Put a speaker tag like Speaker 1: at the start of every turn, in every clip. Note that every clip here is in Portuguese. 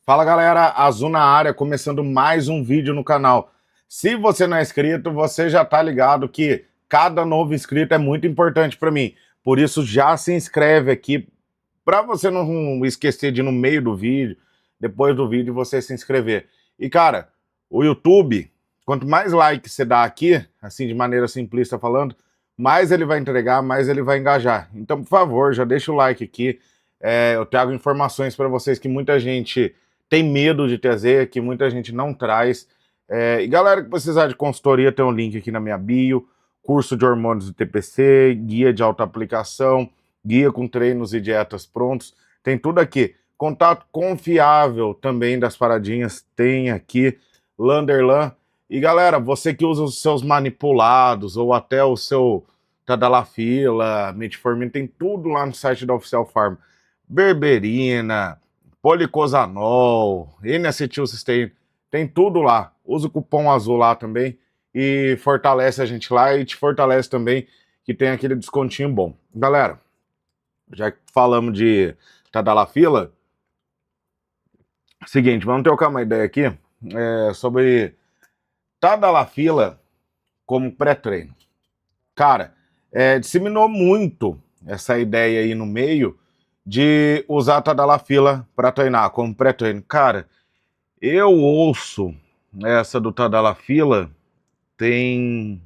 Speaker 1: Fala galera, Azul na área, começando mais um vídeo no canal. Se você não é inscrito, você já tá ligado que cada novo inscrito é muito importante para mim. Por isso já se inscreve aqui para você não esquecer de ir no meio do vídeo, depois do vídeo você se inscrever. E cara, o YouTube, quanto mais like você dá aqui, assim de maneira simplista falando, mais ele vai entregar, mais ele vai engajar. Então, por favor, já deixa o like aqui. Eu trago informações para vocês que muita gente tem medo de trazer, que muita gente não traz. E galera que precisar de consultoria, tem um link aqui na minha bio, curso de hormônios do TPC, guia de autoaplicação, guia com treinos e dietas prontos, tem tudo aqui. Contato confiável também das paradinhas, tem aqui, Landerlan. E galera, você que usa os seus manipulados, ou até o seu Tadalafila, Metformina, tem tudo lá no site da Oficial Farm. Berberina, policosanol, N-acetilcisteína, tem tudo lá. Usa o cupom azul lá também e fortalece a gente lá e te fortalece também, que tem aquele descontinho bom. Galera, já que falamos de Tadalafila, seguinte, vamos trocar uma ideia aqui sobre Tadalafila como pré-treino. Cara, disseminou muito essa ideia aí no meio de usar Tadalafila para treinar como pré-treino. Cara, eu ouço essa do Tadalafila tem...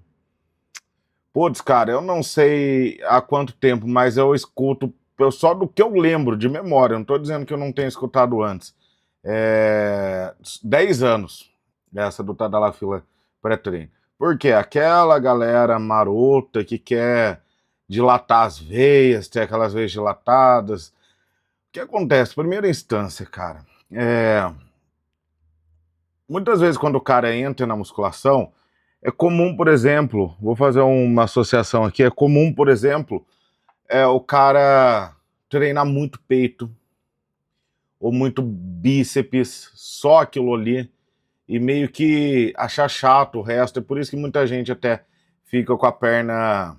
Speaker 1: Putz, cara, eu não sei há quanto tempo, mas eu escuto só do que eu lembro de memória, não tô dizendo que eu não tenho escutado antes. 10 anos essa do Tadalafila pré-treino. Por quê? Aquela galera marota que quer dilatar as veias, ter aquelas veias dilatadas. O que acontece? Primeira instância, cara, muitas vezes quando o cara entra na musculação, é comum, por exemplo, vou fazer uma associação aqui, é comum, por exemplo, o cara treinar muito peito ou muito bíceps, só aquilo ali, e meio que achar chato o resto. É por isso que muita gente até fica com a perna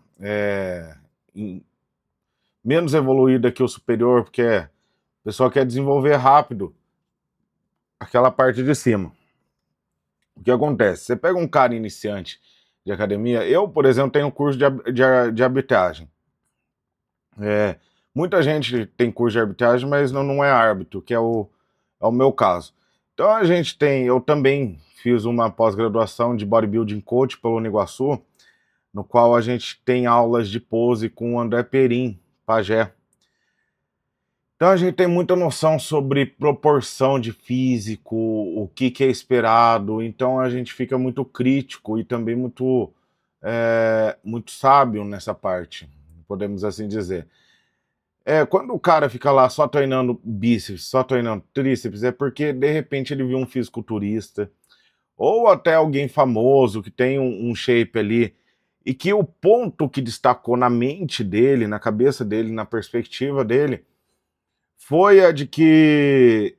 Speaker 1: menos evoluída que o superior, porque o pessoal quer desenvolver rápido aquela parte de cima. O que acontece? Você pega um cara iniciante de academia, eu, por exemplo, tenho curso de arbitragem. Muita gente tem curso de arbitragem, mas não é árbitro, que é o meu caso. Então a gente tem, eu também fiz uma pós-graduação de bodybuilding coach pelo Uniguaçu, no qual a gente tem aulas de pose com o André Perim, pajé. Então a gente tem muita noção sobre proporção de físico, o que é esperado, então a gente fica muito crítico e também muito sábio nessa parte, podemos assim dizer. Quando o cara fica lá só treinando bíceps, só treinando tríceps, é porque de repente ele viu um fisiculturista, ou até alguém famoso que tem um shape ali, e que o ponto que destacou na mente dele, na cabeça dele, na perspectiva dele, foi a de que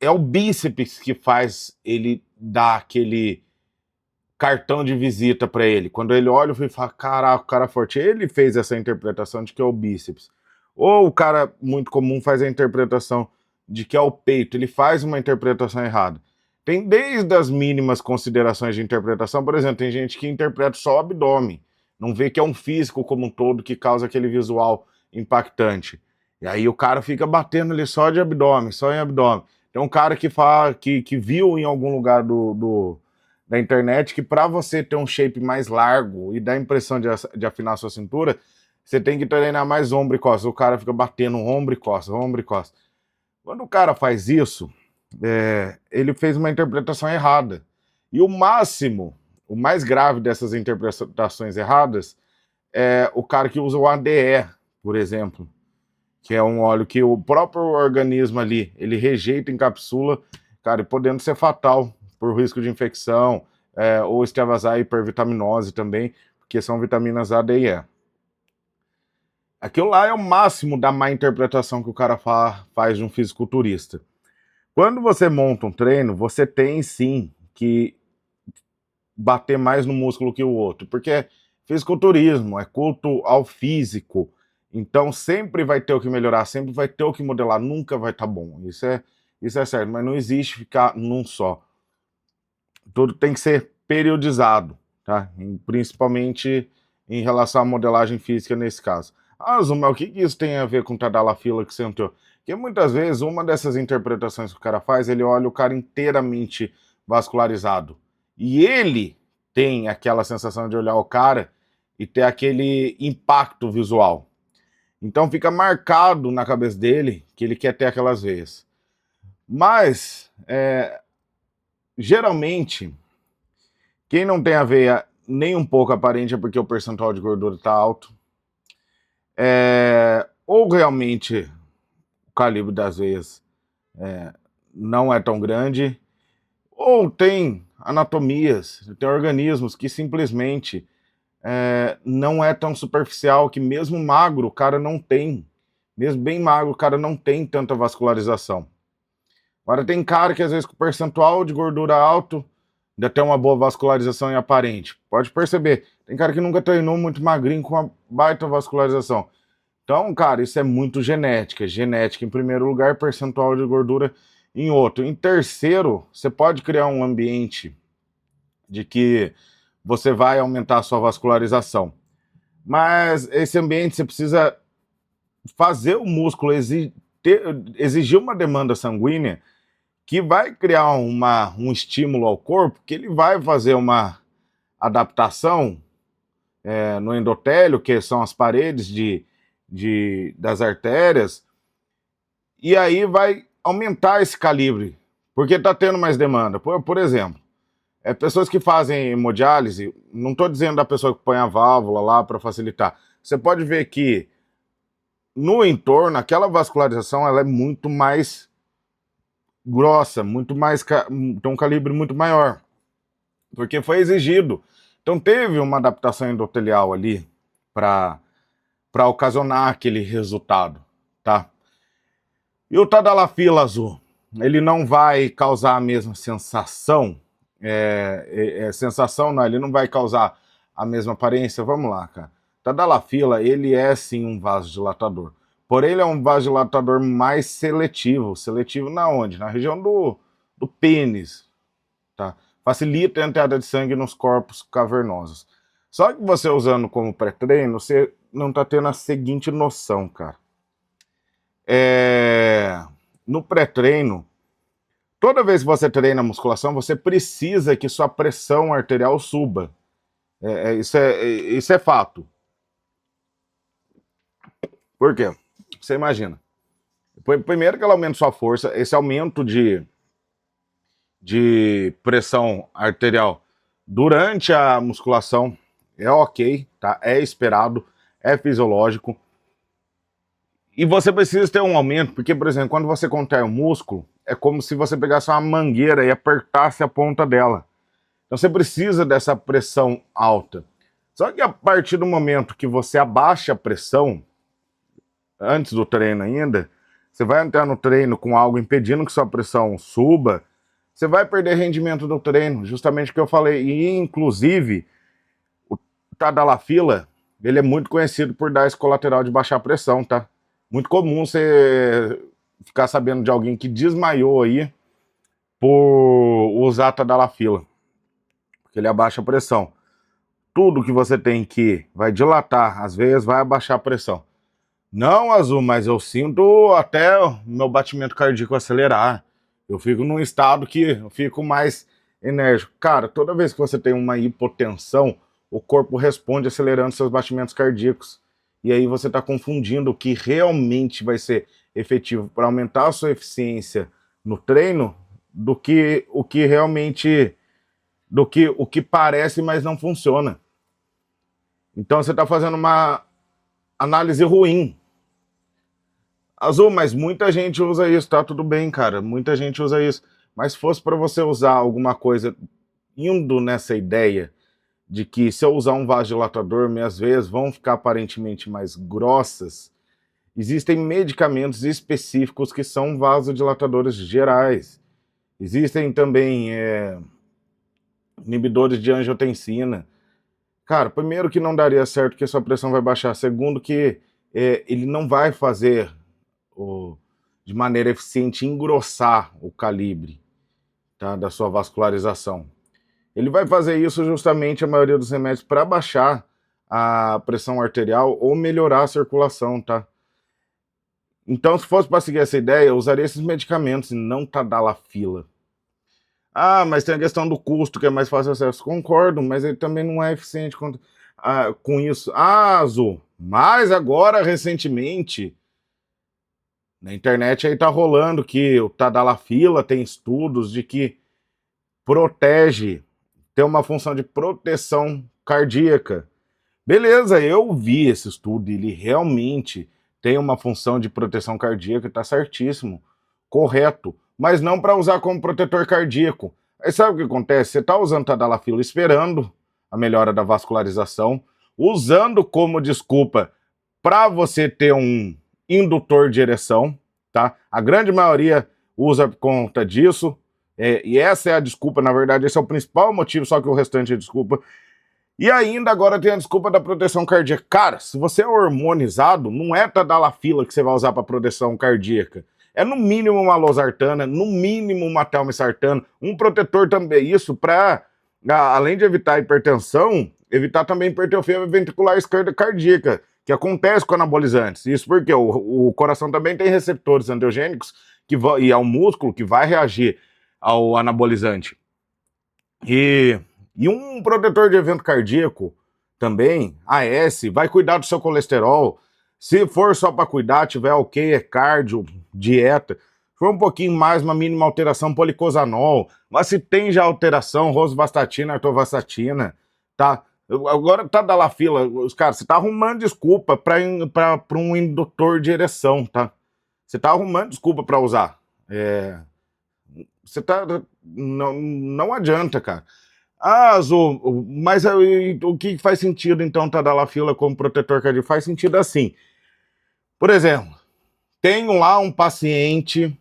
Speaker 1: é o bíceps que faz ele dar aquele cartão de visita para ele. Quando ele olha e fala, caraca, o cara é forte. Ele fez essa interpretação de que é o bíceps. Ou o cara muito comum faz a interpretação de que é o peito. Ele faz uma interpretação errada. Tem desde as mínimas considerações de interpretação, por exemplo, tem gente que interpreta só o abdômen, não vê que é um físico como um todo que causa aquele visual impactante. E aí o cara fica batendo ali só de abdômen, só em abdômen. Tem um cara que fala que viu em algum lugar da internet que para você ter um shape mais largo e dar a impressão de afinar sua cintura, você tem que treinar mais ombro e costas. O cara fica batendo ombro e costas, ombro e costas. Quando o cara faz isso, ele fez uma interpretação errada. E o máximo, o mais grave dessas interpretações erradas é o cara que usa o ADE, por exemplo, que é um óleo que o próprio organismo ali, ele rejeita em cápsula, cara, e podendo ser fatal por risco de infecção, ou extravasar hipervitaminose também, porque são vitaminas A, D e E. Aquilo lá é o máximo da má interpretação que o cara faz de um fisiculturista. Quando você monta um treino, você tem sim que bater mais no músculo que o outro, porque fisiculturismo é culto ao físico, então sempre vai ter o que melhorar, sempre vai ter o que modelar, nunca vai estar bom. isso é certo, mas não existe ficar num só. Tudo tem que ser periodizado, tá? Principalmente em relação à modelagem física nesse caso. Ah, Zuma, o que isso tem a ver com Tadalafila que você entrou? Porque muitas vezes uma dessas interpretações que o cara faz, ele olha o cara inteiramente vascularizado. E ele tem aquela sensação de olhar o cara e ter aquele impacto visual. Então fica marcado na cabeça dele que ele quer ter aquelas veias. Mas, geralmente, quem não tem a veia nem um pouco aparente é porque o percentual de gordura está alto. Ou realmente o calibre das veias não é tão grande, ou tem anatomias, tem organismos que simplesmente não é tão superficial, que mesmo magro o cara não tem. Mesmo bem magro o cara não tem tanta vascularização. Agora tem cara que às vezes com percentual de gordura alto ainda tem uma boa vascularização e aparente. Pode perceber, tem cara que nunca treinou muito magrinho com uma baita vascularização. Então, cara, isso é muito genética. Genética em primeiro lugar, percentual de gordura em outro. Em terceiro, você pode criar um ambiente de que você vai aumentar a sua vascularização. Mas esse ambiente você precisa fazer o músculo exigir uma demanda sanguínea que vai criar um estímulo ao corpo, que ele vai fazer uma adaptação no endotélio, que são as paredes das artérias, e aí vai aumentar esse calibre, porque está tendo mais demanda. Por exemplo, pessoas que fazem hemodiálise, não estou dizendo da pessoa que põe a válvula lá para facilitar, você pode ver que no entorno, aquela vascularização ela é muito mais grossa, tem um calibre muito maior, porque foi exigido. Então teve uma adaptação endotelial ali para ocasionar aquele resultado, tá? E o Tadalafila azul, ele não vai causar a mesma sensação, sensação não, ele não vai causar a mesma aparência. Vamos lá, cara. Tadalafila, ele é sim um vasodilatador. Porém, ele é um vasodilatador mais seletivo. Seletivo na onde? Na região do pênis, tá? Facilita a entrada de sangue nos corpos cavernosos. Só que você usando como pré-treino, você não tá tendo a seguinte noção, cara. No pré-treino, toda vez que você treina musculação, você precisa que sua pressão arterial suba. Isso é fato. Por quê? Você imagina. Primeiro que ela aumenta sua força, esse aumento de pressão arterial durante a musculação é ok, tá? É esperado, é fisiológico. E você precisa ter um aumento, porque, por exemplo, quando você contrai o músculo, é como se você pegasse uma mangueira e apertasse a ponta dela. Então você precisa dessa pressão alta. Só que a partir do momento que você abaixa a pressão, antes do treino ainda, você vai entrar no treino com algo impedindo que sua pressão suba, você vai perder rendimento do treino, justamente o que eu falei. E, inclusive, o Tadalafila, ele é muito conhecido por dar esse colateral de baixar a pressão, tá? Muito comum você ficar sabendo de alguém que desmaiou aí por usar Tadalafila, porque ele abaixa a pressão. Tudo que você tem que vai dilatar as veias vai abaixar a pressão. Não, Azul, mas eu sinto até o meu batimento cardíaco acelerar. Eu fico num estado que eu fico mais enérgico. Cara, toda vez que você tem uma hipotensão, o corpo responde acelerando seus batimentos cardíacos. E aí você está confundindo o que realmente vai ser efetivo para aumentar a sua eficiência no treino do que o que realmente, o que parece, mas não funciona. Então você está fazendo uma análise ruim. Azul, mas muita gente usa isso, tá tudo bem, cara, muita gente usa isso. Mas se fosse para você usar alguma coisa indo nessa ideia de que se eu usar um vasodilatador, minhas veias vão ficar aparentemente mais grossas, existem medicamentos específicos que são vasodilatadores gerais. Existem também inibidores de angiotensina. Cara, primeiro que não daria certo que a sua pressão vai baixar. Segundo que ele não vai fazer de maneira eficiente engrossar o calibre, tá, da sua vascularização. Ele vai fazer isso justamente, a maioria dos remédios, para baixar a pressão arterial ou melhorar a circulação, tá? Então, se fosse para seguir essa ideia, eu usaria esses medicamentos e não tadalafila. Ah, mas tem a questão do custo, que é mais fácil acesso. Concordo, mas ele também não é eficiente com isso. Ah, Azul, mas agora, recentemente, na internet aí tá rolando que o tadalafila tem estudos de que protege, tem uma função de proteção cardíaca. Beleza, eu vi esse estudo, ele realmente tem uma função de proteção cardíaca, tá certíssimo, correto, mas não para usar como protetor cardíaco. Aí sabe o que acontece? Você tá usando tadalafila esperando a melhora da vascularização, usando como desculpa para você ter um indutor de ereção, tá? A grande maioria usa por conta disso, e essa é a desculpa, na verdade, esse é o principal motivo, só que o restante é desculpa. E ainda agora tem a desculpa da proteção cardíaca. Cara, se você é hormonizado, não é tadalafila que você vai usar para proteção cardíaca. É no mínimo uma losartana, no mínimo uma telmisartana, um protetor também. Isso para, além de evitar hipertensão, evitar também hipertrofia ventricular esquerda cardíaca, que acontece com anabolizantes. Isso porque o coração também tem receptores angiogênicos e é o músculo que vai reagir ao anabolizante. E um protetor de evento cardíaco também, AS, vai cuidar do seu colesterol. Se for só para cuidar, tiver ok, é cardio, dieta. Se for um pouquinho mais, uma mínima alteração, policosanol. Mas se tem já alteração, rosuvastatina, atorvastatina, tá? Agora tá da fila, os caras, você tá arrumando desculpa para um indutor de ereção, tá? Você tá arrumando desculpa para usar. Você tá. Não adianta, cara. Ah, Azul, mas o que faz sentido então tadalafila como protetor cardíaco? Faz sentido assim. Por exemplo, tenho lá um paciente,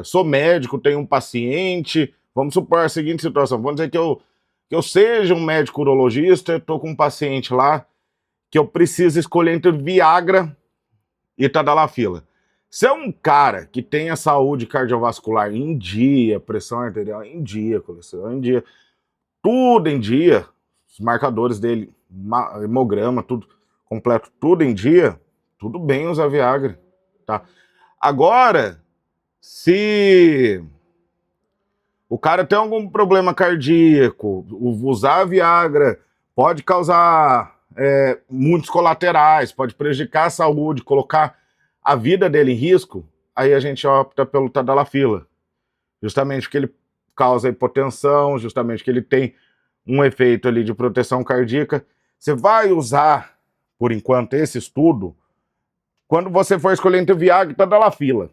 Speaker 1: sou médico, tenho um paciente, vamos supor a seguinte situação, vamos dizer que eu seja um médico urologista, estou com um paciente lá que eu preciso escolher entre Viagra e tadalafila. Se é um cara que tem a saúde cardiovascular em dia, pressão arterial em dia, colesterol em dia, tudo em dia, os marcadores dele, hemograma, tudo completo, tudo em dia, tudo bem usar Viagra, tá? Agora, se o cara tem algum problema cardíaco, usar Viagra pode causar muitos colaterais, pode prejudicar a saúde, colocar a vida dele em risco, aí a gente opta pelo tadalafila, justamente porque ele causa hipotensão, justamente porque ele tem um efeito ali de proteção cardíaca. Você vai usar, por enquanto, esse estudo quando você for escolher entre Viagra e tadalafila.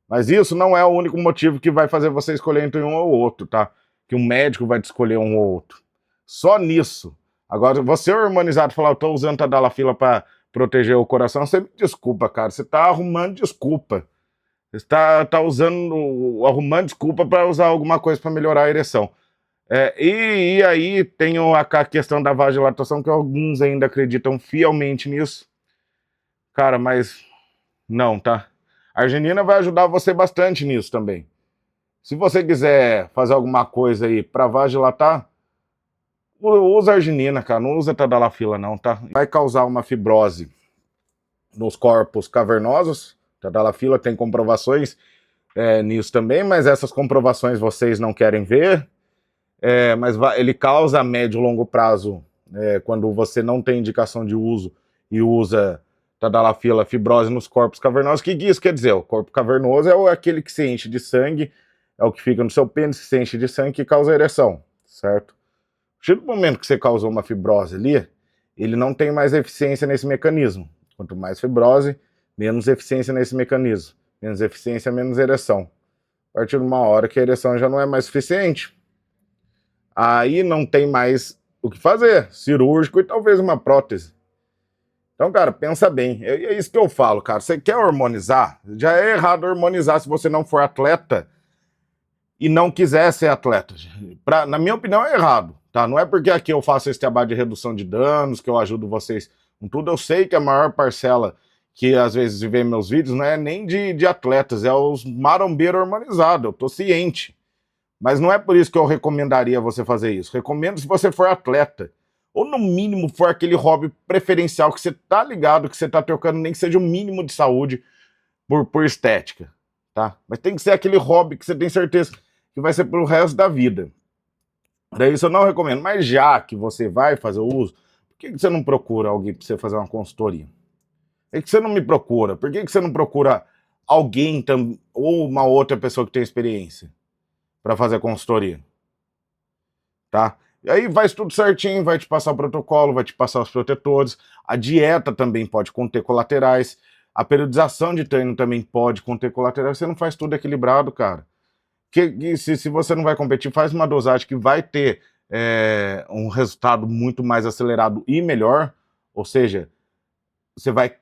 Speaker 1: Mas isso não é o único motivo que vai fazer você escolher entre um ou outro, tá? Que um médico vai te escolher um ou outro. Só nisso. Agora, você hormonizado falar, eu tô usando tadalafila para proteger o coração, você me desculpa, cara. Você tá arrumando desculpa. Você está arrumando desculpa para usar alguma coisa para melhorar a ereção. E aí tem a questão da vasodilatação, que alguns ainda acreditam fielmente nisso. Cara, mas não, tá? A arginina vai ajudar você bastante nisso também. Se você quiser fazer alguma coisa aí para vasodilatar, usa arginina, cara. Não usa tadalafila não, tá? Vai causar uma fibrose nos corpos cavernosos. Tadalafila tem comprovações nisso também, mas essas comprovações vocês não querem ver. Mas ele causa a médio e longo prazo, quando você não tem indicação de uso e usa tadalafila, fibrose nos corpos cavernosos. O que isso quer dizer? O corpo cavernoso é aquele que se enche de sangue, é o que fica no seu pênis, que se enche de sangue, que causa ereção, certo? A partir do momento que você causou uma fibrose ali, ele não tem mais eficiência nesse mecanismo. Quanto mais fibrose, menos eficiência nesse mecanismo. Menos eficiência, menos ereção. A partir de uma hora que a ereção já não é mais suficiente, aí não tem mais o que fazer. Cirúrgico e talvez uma prótese. Então, cara, pensa bem. É isso que eu falo, cara. Você quer hormonizar? Já é errado hormonizar se você não for atleta e não quiser ser atleta. Na minha opinião, é errado, tá? Não é porque aqui eu faço esse trabalho de redução de danos, que eu ajudo vocês com tudo. Eu sei que a maior parcela que às vezes vê meus vídeos, não é nem de atletas, é os marombeiros hormonizados, eu tô ciente. Mas não é por isso que eu recomendaria você fazer isso. Recomendo se você for atleta. Ou no mínimo for aquele hobby preferencial que você tá ligado, que você tá trocando nem que seja o mínimo de saúde por estética, tá? Mas tem que ser aquele hobby que você tem certeza que vai ser pro resto da vida. Daí isso eu não recomendo. Mas já que você vai fazer o uso, por que você não procura alguém para você fazer uma consultoria? Por que você não me procura? Por que você não procura alguém ou uma outra pessoa que tem experiência para fazer consultoria? Tá? E aí vai tudo certinho, vai te passar o protocolo, vai te passar os protetores, a dieta também pode conter colaterais, a periodização de treino também pode conter colaterais, você não faz tudo equilibrado, cara. Se você não vai competir, faz uma dosagem que vai ter um resultado muito mais acelerado e melhor, ou seja, você vai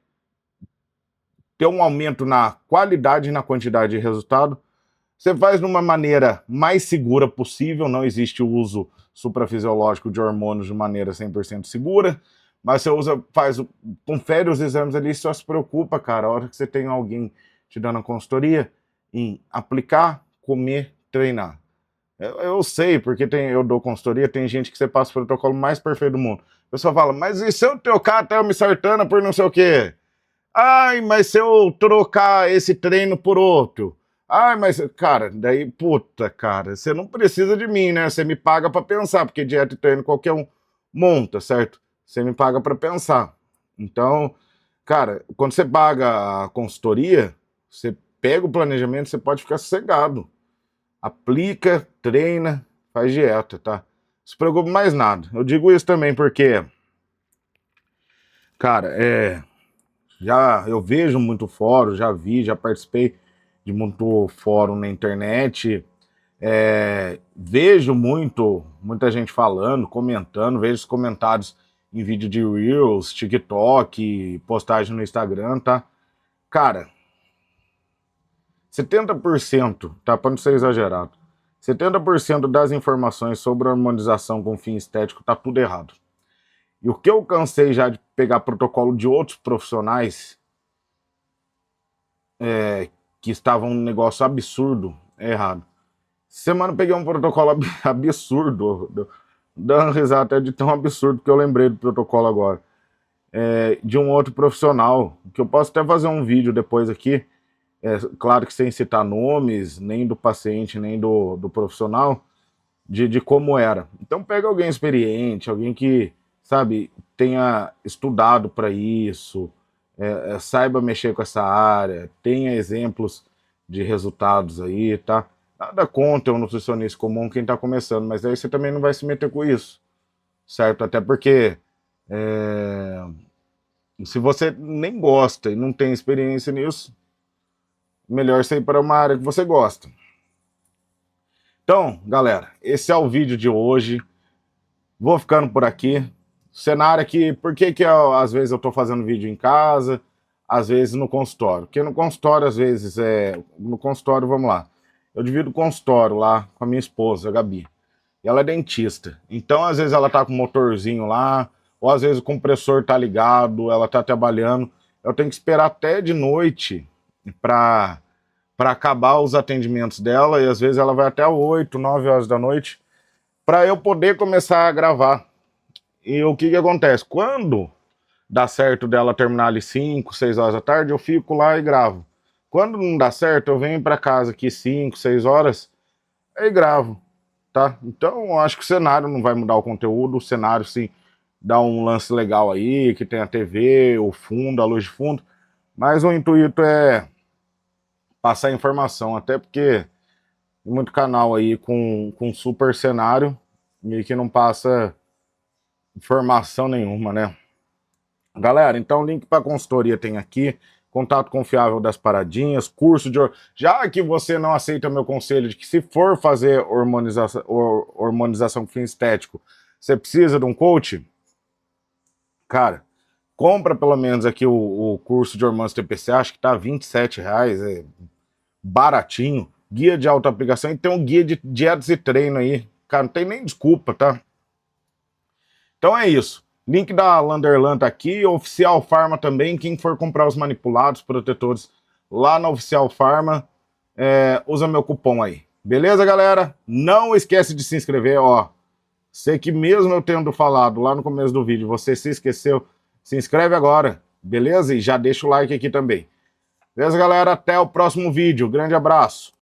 Speaker 1: ter um aumento na qualidade e na quantidade de resultado. Você faz de uma maneira mais segura possível, não existe o uso suprafisiológico de hormônios de maneira 100% segura, mas você confere os exames ali e só se preocupa, cara, a hora que você tem alguém te dando a consultoria, em aplicar, comer, treinar. Eu sei, porque eu dou consultoria, tem gente que você passa o protocolo mais perfeito do mundo. A pessoa fala, mas e se eu trocar até uma sartana por não sei o quê? Ai, mas se eu trocar esse treino por outro? Ai, mas, cara, daí, puta, cara, você não precisa de mim, né? Você me paga pra pensar, porque dieta e treino qualquer um monta, certo? Você me paga pra pensar. Então, cara, quando você paga a consultoria, você pega o planejamento, você pode ficar sossegado. Aplica, treina, faz dieta, tá? Não se preocupe mais nada. Eu digo isso também porque, cara, eu vejo muito fórum, já participei de muito fórum na internet, vejo muita gente falando, comentando, vejo os comentários em vídeo de Reels, TikTok, postagem no Instagram, tá? Cara, 70%, tá? Pra não ser exagerado, 70% das informações sobre a harmonização com fim estético tá tudo errado. E o que eu cansei já de pegar protocolo de outros profissionais que estavam um negócio absurdo, errado. Semana eu peguei um protocolo absurdo, dando risada até de tão absurdo que eu lembrei do protocolo agora. De um outro profissional, que eu posso até fazer um vídeo depois aqui, claro que sem citar nomes, nem do paciente, nem do profissional, de como era. Então pega alguém experiente, alguém que, sabe, tenha estudado para isso, saiba mexer com essa área, tenha exemplos de resultados aí, tá? Nada contra um nutricionista comum quem tá começando, mas aí você também não vai se meter com isso, certo? Até porque se você nem gosta e não tem experiência nisso, melhor você ir para uma área que você gosta. Então, galera, esse é o vídeo de hoje. Vou ficando por aqui. Cenário aqui, por que às vezes eu tô fazendo vídeo em casa, às vezes no consultório? Porque no consultório, às vezes, no consultório, vamos lá, eu divido o consultório lá com a minha esposa, a Gabi, e ela é dentista. Então, às vezes ela tá com o motorzinho lá, ou às vezes o compressor tá ligado, ela tá trabalhando, eu tenho que esperar até de noite para acabar os atendimentos dela, e às vezes ela vai até 8, 9 horas da noite, para eu poder começar a gravar. E o que acontece? Quando dá certo dela terminar ali 5, 6 horas da tarde, eu fico lá e gravo. Quando não dá certo, eu venho para casa aqui 5, 6 horas e gravo, tá? Então, eu acho que o cenário não vai mudar o conteúdo, o cenário sim dá um lance legal aí, que tem a TV, o fundo, a luz de fundo, mas o intuito é passar informação, até porque tem muito canal aí com super cenário e que não passa informação nenhuma, né? Galera, então o link para consultoria tem aqui, contato confiável das paradinhas, curso de... Já que você não aceita meu conselho de que se for fazer hormonização com fim estético, você precisa de um coach, cara, compra pelo menos aqui o curso de hormônios TPC, acho que tá R$ 27, é baratinho, guia de autoaplicação e tem um guia de dietas e treino aí, cara, não tem nem desculpa, tá? Então é isso. Link da Landerlan tá aqui, Oficial Pharma também. Quem for comprar os manipulados, protetores lá na Oficial Pharma, usa meu cupom aí. Beleza, galera? Não esquece de se inscrever, ó. Sei que mesmo eu tendo falado lá no começo do vídeo, você se esqueceu, se inscreve agora, beleza? E já deixa o like aqui também. Beleza, galera? Até o próximo vídeo. Grande abraço.